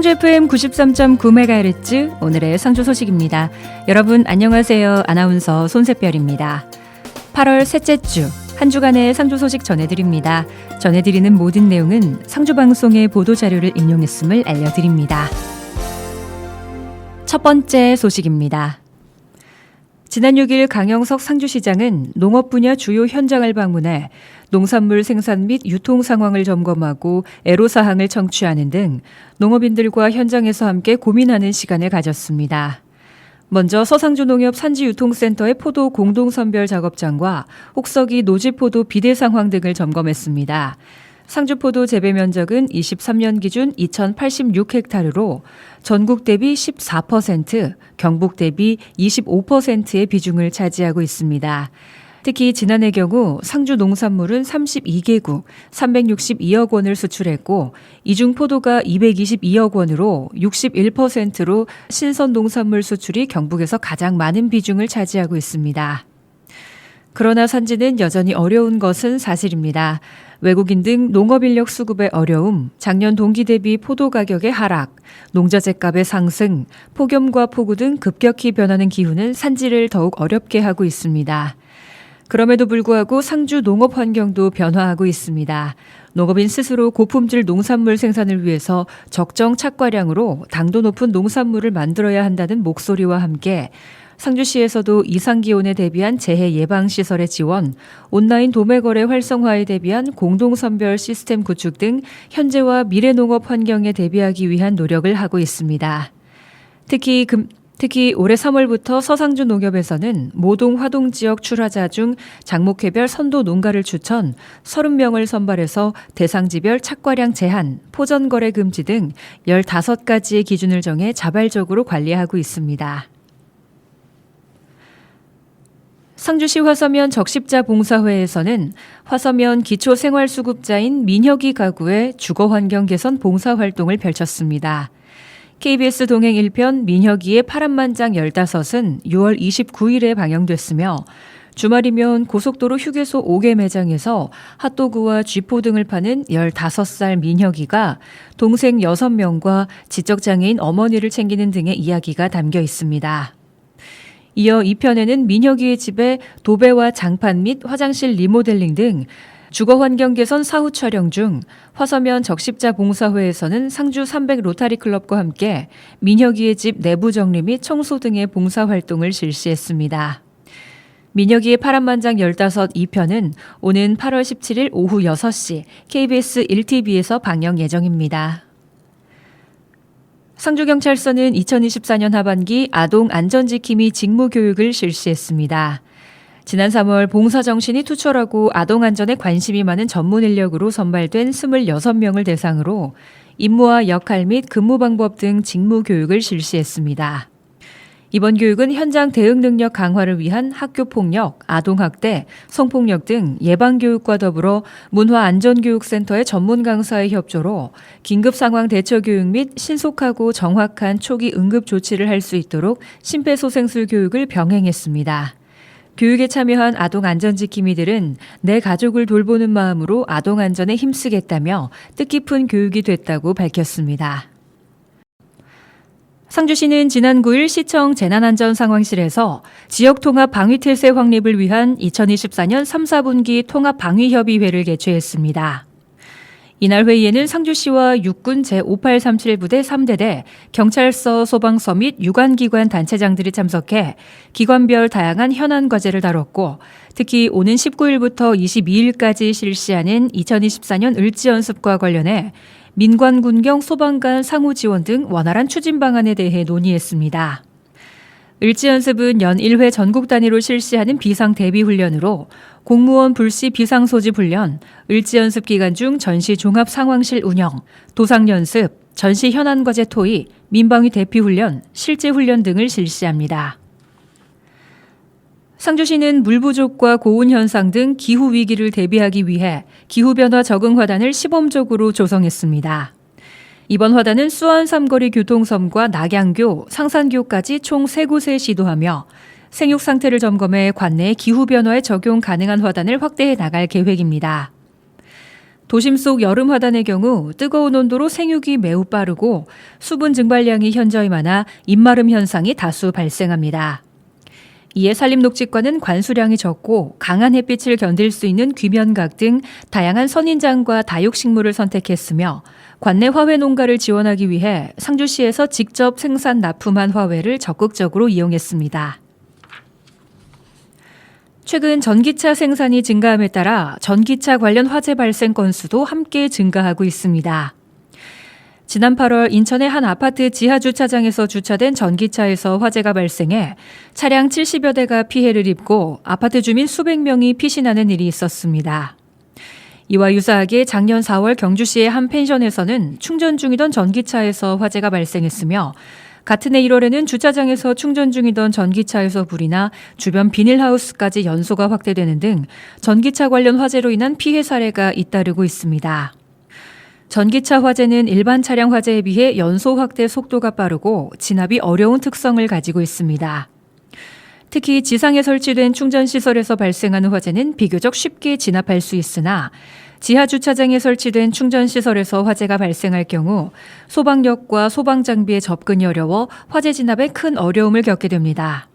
상주 FM 93.9MHz 오늘의 상주 소식입니다. 여러분 안녕하세요. 아나운서 손세별입니다. 8월 셋째 주 한 주간의 상주 소식 전해드립니다. 전해드리는 모든 내용은 상주방송의 보도자료를 인용했음을 알려드립니다. 첫 번째 소식입니다. 지난 6일 강영석 상주시장은 농업 분야 주요 현장을 방문해 농산물 생산 및 유통 상황을 점검하고 애로사항을 청취하는 등 농업인들과 현장에서 함께 고민하는 시간을 가졌습니다. 먼저 서상주농협 산지유통센터의 포도 공동선별 작업장과 혹서기 노지포도 비대 상황 등을 점검했습니다. 상주포도 재배 면적은 23년 기준 2,086헥타르로 전국 대비 14%, 경북 대비 25%의 비중을 차지하고 있습니다. 특히 지난해 경우 상주 농산물은 32개국 362억 원을 수출했고 이중 포도가 222억 원으로 61%로 신선 농산물 수출이 경북에서 가장 많은 비중을 차지하고 있습니다. 그러나 산지는 여전히 어려운 것은 사실입니다. 외국인 등 농업인력 수급의 어려움, 작년 동기 대비 포도 가격의 하락, 농자재값의 상승, 폭염과 폭우 등 급격히 변하는 기후는 산지를 더욱 어렵게 하고 있습니다. 그럼에도 불구하고 상주 농업 환경도 변화하고 있습니다. 농업인 스스로 고품질 농산물 생산을 위해서 적정 착과량으로 당도 높은 농산물을 만들어야 한다는 목소리와 함께 상주시에서도 이상기온에 대비한 재해 예방시설의 지원, 온라인 도매거래 활성화에 대비한 공동선별 시스템 구축 등 현재와 미래 농업 환경에 대비하기 위한 노력을 하고 있습니다. 특히 올해 3월부터 서상주 농협에서는 모동 화동 지역 출하자 중 작목회별 선도 농가를 추천 30명을 선발해서 대상지별 착과량 제한, 포전거래 금지 등 15가지의 기준을 정해 자발적으로 관리하고 있습니다. 상주시 화서면 적십자 봉사회에서는 화서면 기초생활수급자인 민혁이 가구의 주거환경 개선 봉사활동을 펼쳤습니다. KBS 동행 1편 민혁이의 파란만장 15은 6월 29일에 방영됐으며 주말이면 고속도로 휴게소 5개 매장에서 핫도그와 쥐포 등을 파는 15살 민혁이가 동생 6명과 지적장애인 어머니를 챙기는 등의 이야기가 담겨 있습니다. 이어 2편에는 민혁이의 집에 도배와 장판 및 화장실 리모델링 등 주거환경 개선 사후 촬영 중 화서면 적십자 봉사회에서는 상주 300 로타리 클럽과 함께 민혁이의 집 내부 정리 및 청소 등의 봉사활동을 실시했습니다. 민혁이의 파란만장 15 2편은 오는 8월 17일 오후 6시 KBS 1TV에서 방영 예정입니다. 상주경찰서는 2024년 하반기 아동 안전지킴이 직무교육을 실시했습니다. 지난 3월 봉사정신이 투철하고 아동안전에 관심이 많은 전문 인력으로 선발된 26명을 대상으로 임무와 역할 및 근무 방법 등 직무교육을 실시했습니다. 이번 교육은 현장 대응 능력 강화를 위한 학교폭력, 아동학대, 성폭력 등 예방교육과 더불어 문화안전교육센터의 전문 강사의 협조로 긴급상황 대처교육 및 신속하고 정확한 초기 응급조치를 할 수 있도록 심폐소생술 교육을 병행했습니다. 교육에 참여한 아동안전지킴이들은 내 가족을 돌보는 마음으로 아동안전에 힘쓰겠다며 뜻깊은 교육이 됐다고 밝혔습니다. 상주시는 지난 9일 시청 재난안전상황실에서 지역통합 방위태세 확립을 위한 2024년 3, 4분기 통합방위협의회를 개최했습니다. 이날 회의에는 상주시와 육군 제5837부대 3대대, 경찰서, 소방서 및 유관기관 단체장들이 참석해 기관별 다양한 현안 과제를 다뤘고 특히 오는 19일부터 22일까지 실시하는 2024년 을지연습과 관련해 민관, 군경, 소방 간 상호 지원 등 원활한 추진 방안에 대해 논의했습니다. 을지연습은 연 1회 전국 단위로 실시하는 비상대비훈련으로 공무원 불시 비상소집 훈련, 을지연습 기간 중 전시 종합상황실 운영, 도상연습, 전시 현안과제 토의, 민방위 대피훈련, 실제훈련 등을 실시합니다. 상주시는 물 부족과 고온 현상 등 기후 위기를 대비하기 위해 기후변화 적응 화단을 시범적으로 조성했습니다. 이번 화단은 수원 삼거리 교통섬과 낙양교, 상산교까지 총 3곳에 시도하며 생육 상태를 점검해 관내 기후변화에 적용 가능한 화단을 확대해 나갈 계획입니다. 도심 속 여름 화단의 경우 뜨거운 온도로 생육이 매우 빠르고 수분 증발량이 현저히 많아 입마름 현상이 다수 발생합니다. 이에 산림녹지과는 관수량이 적고 강한 햇빛을 견딜 수 있는 귀면각 등 다양한 선인장과 다육식물을 선택했으며 관내 화훼 농가를 지원하기 위해 상주시에서 직접 생산 납품한 화훼를 적극적으로 이용했습니다. 최근 전기차 생산이 증가함에 따라 전기차 관련 화재 발생 건수도 함께 증가하고 있습니다. 지난 8월 인천의 한 아파트 지하 주차장에서 주차된 전기차에서 화재가 발생해 차량 70여 대가 피해를 입고 아파트 주민 수백 명이 피신하는 일이 있었습니다. 이와 유사하게 작년 4월 경주시의 한 펜션에서는 충전 중이던 전기차에서 화재가 발생했으며 같은 해 1월에는 주차장에서 충전 중이던 전기차에서 불이 나 주변 비닐하우스까지 연소가 확대되는 등 전기차 관련 화재로 인한 피해 사례가 잇따르고 있습니다. 전기차 화재는 일반 차량 화재에 비해 연소 확대 속도가 빠르고 진압이 어려운 특성을 가지고 있습니다. 특히 지상에 설치된 충전시설에서 발생하는 화재는 비교적 쉽게 진압할 수 있으나 지하 주차장에 설치된 충전시설에서 화재가 발생할 경우 소방력과 소방장비의 접근이 어려워 화재 진압에 큰 어려움을 겪게 됩니다.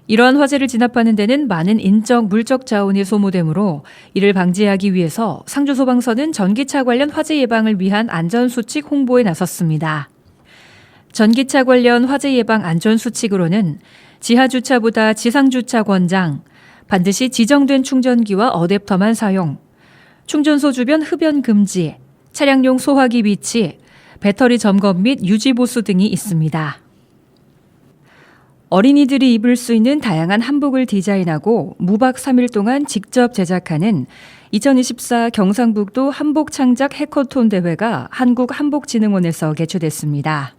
이러한 화재를 진압하는 데는 많은 인적, 물적 자원이 소모되므로 이를 방지하기 위해서 상주소방서는 전기차 관련 화재 예방을 위한 안전수칙 홍보에 나섰습니다. 전기차 관련 화재 예방 안전수칙으로는 지하주차보다 지상주차 권장, 반드시 지정된 충전기와 어댑터만 사용, 충전소 주변 흡연 금지, 차량용 소화기 비치, 배터리 점검 및 유지 보수 등이 있습니다. 어린이들이 입을 수 있는 다양한 한복을 디자인하고 무박 3일 동안 직접 제작하는 2024 경상북도 한복 창작 해커톤 대회가 한국한복진흥원에서 개최됐습니다.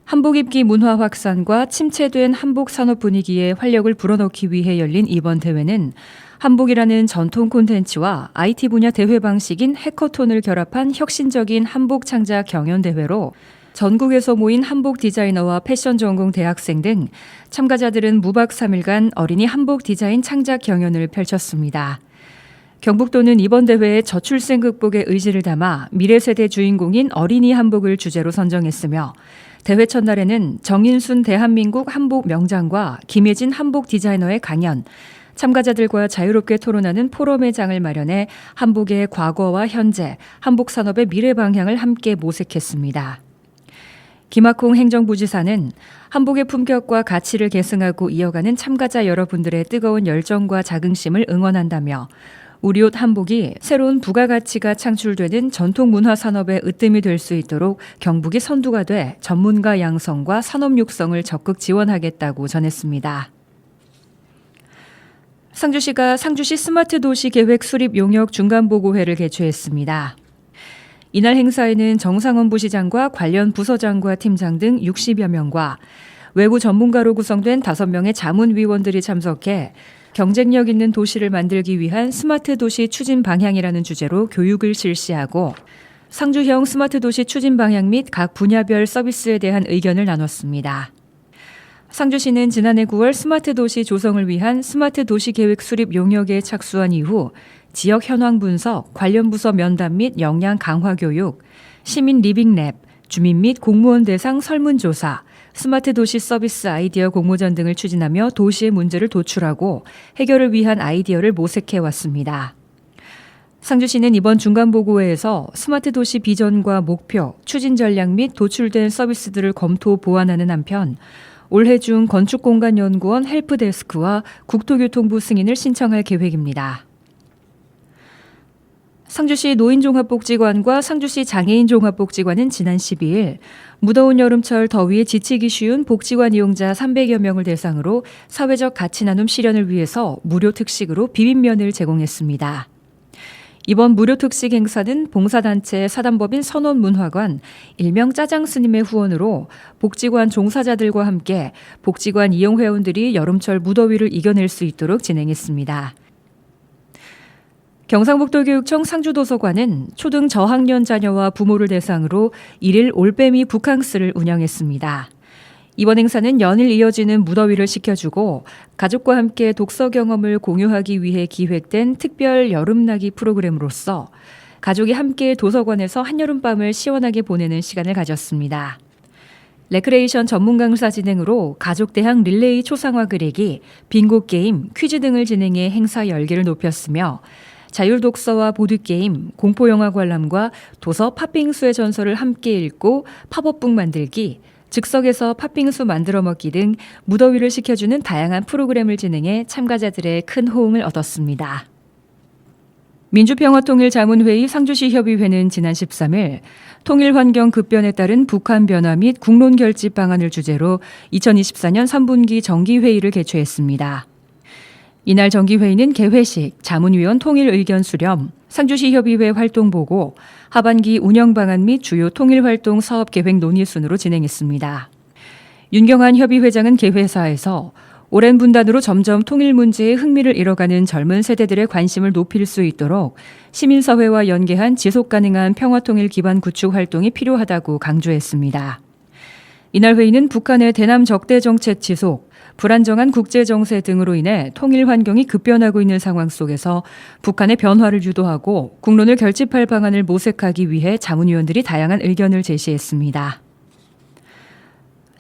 한복 입기 문화 확산과 침체된 한복 산업 분위기에 활력을 불어넣기 위해 열린 이번 대회는 한복이라는 전통 콘텐츠와 IT 분야 대회 방식인 해커톤을 결합한 혁신적인 한복 창작 경연 대회로 전국에서 모인 한복 디자이너와 패션 전공 대학생 등 참가자들은 무박 3일간 어린이 한복 디자인 창작 경연을 펼쳤습니다. 경북도는 이번 대회에 저출생 극복의 의지를 담아 미래 세대 주인공인 어린이 한복을 주제로 선정했으며 대회 첫날에는 정인순 대한민국 한복 명장과 김혜진 한복 디자이너의 강연, 참가자들과 자유롭게 토론하는 포럼의 장을 마련해 한복의 과거와 현재, 한복 산업의 미래 방향을 함께 모색했습니다. 김학홍 행정부지사는 한복의 품격과 가치를 계승하고 이어가는 참가자 여러분들의 뜨거운 열정과 자긍심을 응원한다며 우리 옷 한복이 새로운 부가가치가 창출되는 전통 문화 산업의 으뜸이 될 수 있도록 경북이 선두가 돼 전문가 양성과 산업 육성을 적극 지원하겠다고 전했습니다. 상주시가 상주시 스마트 도시 계획 수립 용역 중간보고회를 개최했습니다. 이날 행사에는 정상원 부시장과 관련 부서장과 팀장 등 60여 명과 외부 전문가로 구성된 5명의 자문위원들이 참석해 경쟁력 있는 도시를 만들기 위한 스마트 도시 추진 방향이라는 주제로 교육을 실시하고 상주형 스마트 도시 추진 방향 및 각 분야별 서비스에 대한 의견을 나눴습니다. 상주시는 지난해 9월 스마트 도시 조성을 위한 스마트 도시 계획 수립 용역에 착수한 이후 지역 현황 분석, 관련 부서 면담 및 역량 강화 교육, 시민 리빙랩, 주민 및 공무원 대상 설문조사, 스마트 도시 서비스 아이디어 공모전 등을 추진하며 도시의 문제를 도출하고 해결을 위한 아이디어를 모색해 왔습니다. 상주시는 이번 중간보고회에서 스마트 도시 비전과 목표, 추진 전략 및 도출된 서비스들을 검토 보완하는 한편 올해 중 건축공간연구원 헬프데스크와 국토교통부 승인을 신청할 계획입니다. 상주시 노인종합복지관과 상주시 장애인종합복지관은 지난 12일 무더운 여름철 더위에 지치기 쉬운 복지관 이용자 300여 명을 대상으로 사회적 가치 나눔 실현을 위해서 무료 특식으로 비빔면을 제공했습니다. 이번 무료 특식 행사는 봉사단체 사단법인 선원문화관 일명 짜장스님의 후원으로 복지관 종사자들과 함께 복지관 이용회원들이 여름철 무더위를 이겨낼 수 있도록 진행했습니다. 경상북도교육청 상주도서관은 초등 저학년 자녀와 부모를 대상으로 1일 올빼미 북캉스를 운영했습니다. 이번 행사는 연일 이어지는 무더위를 식혀주고 가족과 함께 독서 경험을 공유하기 위해 기획된 특별 여름나기 프로그램으로서 가족이 함께 도서관에서 한여름밤을 시원하게 보내는 시간을 가졌습니다. 레크레이션 전문 강사 진행으로 가족 대항 릴레이 초상화 그리기, 빙고 게임, 퀴즈 등을 진행해 행사 열기를 높였으며 자율 독서와 보드게임, 공포영화 관람과 도서 팥빙수의 전설을 함께 읽고 팝업북 만들기, 즉석에서 팥빙수 만들어 먹기 등 무더위를 식혀주는 다양한 프로그램을 진행해 참가자들의 큰 호응을 얻었습니다. 민주평화통일자문회의 상주시 협의회는 지난 13일 통일환경 급변에 따른 북한 변화 및 국론 결집 방안을 주제로 2024년 3분기 정기회의를 개최했습니다. 이날 정기회의는 개회식, 자문위원 통일 의견 수렴, 상주시 협의회 활동 보고, 하반기 운영 방안 및 주요 통일활동 사업 계획 논의 순으로 진행했습니다. 윤경한 협의회장은 개회사에서 오랜 분단으로 점점 통일 문제에 흥미를 잃어가는 젊은 세대들의 관심을 높일 수 있도록 시민사회와 연계한 지속가능한 평화통일 기반 구축 활동이 필요하다고 강조했습니다. 이날 회의는 북한의 대남 적대 정책 지속, 불안정한 국제 정세 등으로 인해 통일 환경이 급변하고 있는 상황 속에서 북한의 변화를 유도하고 국론을 결집할 방안을 모색하기 위해 자문위원들이 다양한 의견을 제시했습니다.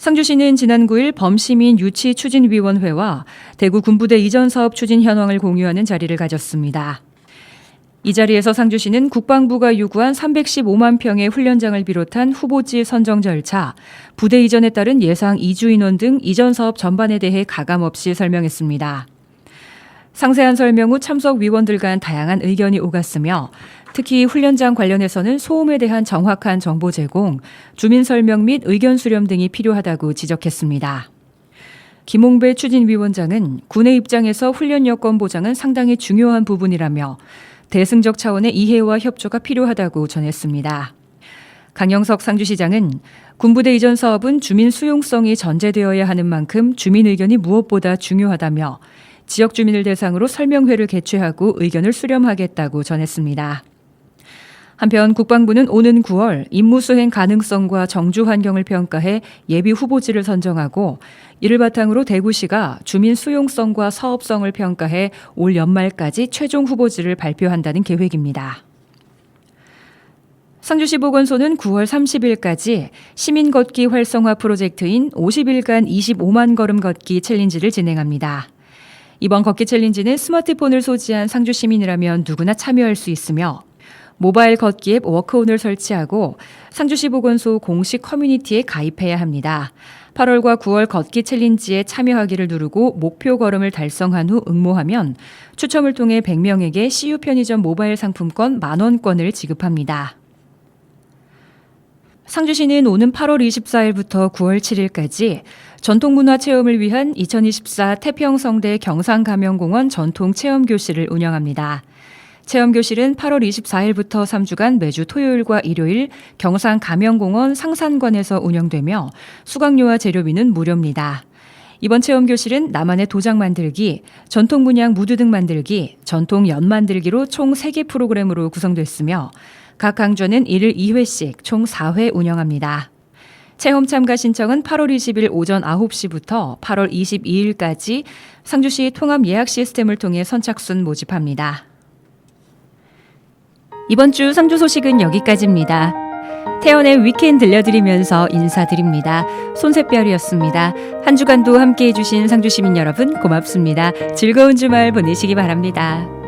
상주시는 지난 9일 범시민 유치추진위원회와 대구 군부대 이전 사업 추진 현황을 공유하는 자리를 가졌습니다. 이 자리에서 상주시는 국방부가 요구한 315만 평의 훈련장을 비롯한 후보지 선정 절차, 부대 이전에 따른 예상 이주 인원 등 이전 사업 전반에 대해 가감없이 설명했습니다. 상세한 설명 후 참석 위원들 간 다양한 의견이 오갔으며 특히 훈련장 관련해서는 소음에 대한 정확한 정보 제공, 주민 설명 및 의견 수렴 등이 필요하다고 지적했습니다. 김홍배 추진위원장은 군의 입장에서 훈련 여건 보장은 상당히 중요한 부분이라며 대승적 차원의 이해와 협조가 필요하다고 전했습니다. 강영석 상주시장은 군부대 이전 사업은 주민 수용성이 전제되어야 하는 만큼 주민 의견이 무엇보다 중요하다며 지역 주민을 대상으로 설명회를 개최하고 의견을 수렴하겠다고 전했습니다. 한편 국방부는 오는 9월 임무 수행 가능성과 정주 환경을 평가해 예비 후보지를 선정하고 이를 바탕으로 대구시가 주민 수용성과 사업성을 평가해 올 연말까지 최종 후보지를 발표한다는 계획입니다. 상주시 보건소는 9월 30일까지 시민 걷기 활성화 프로젝트인 50일간 25만 걸음 걷기 챌린지를 진행합니다. 이번 걷기 챌린지는 스마트폰을 소지한 상주 시민이라면 누구나 참여할 수 있으며 모바일 걷기 앱 워크온을 설치하고 상주시 보건소 공식 커뮤니티에 가입해야 합니다. 8월과 9월 걷기 챌린지에 참여하기를 누르고 목표 걸음을 달성한 후 응모하면 추첨을 통해 100명에게 CU 편의점 모바일 상품권 10,000원권을 지급합니다. 상주시는 오는 8월 24일부터 9월 7일까지 전통문화 체험을 위한 2024 태평성대 경상가명공원 전통체험교실을 운영합니다. 체험교실은 8월 24일부터 3주간 매주 토요일과 일요일 경상가명공원 상산관에서 운영되며 수강료와 재료비는 무료입니다. 이번 체험교실은 나만의 도장 만들기, 전통문양 무드 등 만들기, 전통연 만들기로 총 3개 프로그램으로 구성됐으며 각 강좌는 1일 2회씩 총 4회 운영합니다. 체험 참가 신청은 8월 20일 오전 9시부터 8월 22일까지 상주시 통합 예약 시스템을 통해 선착순 모집합니다. 이번 주 상주 소식은 여기까지입니다. 태연의 위켄드 들려드리면서 인사드립니다. 손샛별이었습니다. 한 주간도 함께해 주신 상주 시민 여러분 고맙습니다. 즐거운 주말 보내시기 바랍니다.